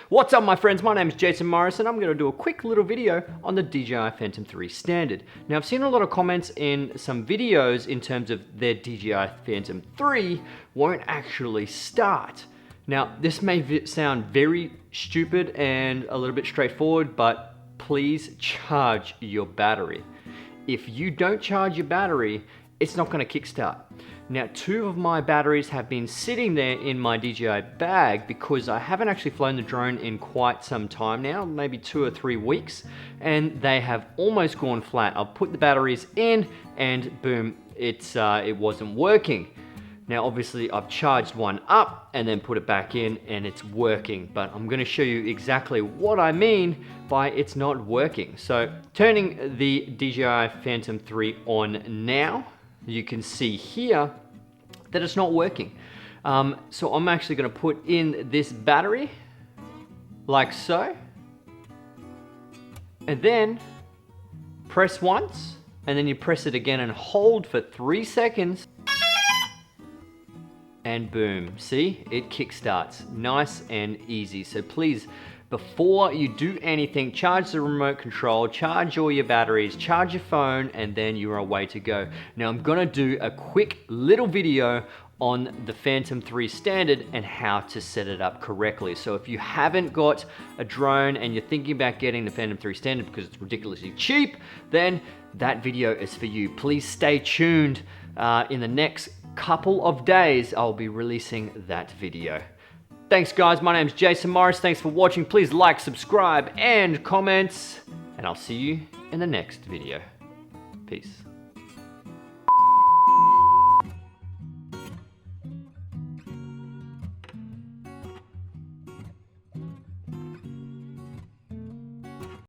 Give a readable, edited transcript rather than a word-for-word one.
What's up my friends, my name is Jason Morris and I'm going to do a quick little video on the DJI Phantom 3 Standard. Now I've seen a lot of comments in some videos in terms of their DJI Phantom 3 won't actually start. Now this may sound very stupid and a little bit straightforward, but please charge your battery. If you don't charge your battery, it's not going to kickstart. Now, 2 of my batteries have been sitting there in my DJI bag because I haven't actually flown the drone in quite some time now, maybe 2 or 3 weeks, and they have almost gone flat. I've put the batteries in and boom, it wasn't working. Now, obviously I've charged one up and then put it back in and it's working, but I'm going to show you exactly what I mean by it's not working. So turning the DJI Phantom 3 on now, you can see here that it's not working. So I'm actually going to put in this battery like so, and then press once, and then you press it again and hold for 3 seconds, and boom, see, it kickstarts nice and easy. So please, before you do anything, charge the remote control, charge all your batteries, charge your phone, and then you're away to go. Now I'm gonna do a quick little video on the Phantom 3 Standard and how to set it up correctly. So if you haven't got a drone and you're thinking about getting the Phantom 3 Standard because it's ridiculously cheap, then that video is for you. Please stay tuned. In the next couple of days, I'll be releasing that video. Thanks guys, my name's Jason Morris. Thanks for watching. Please like, subscribe, and comment. And I'll see you in the next video. Peace.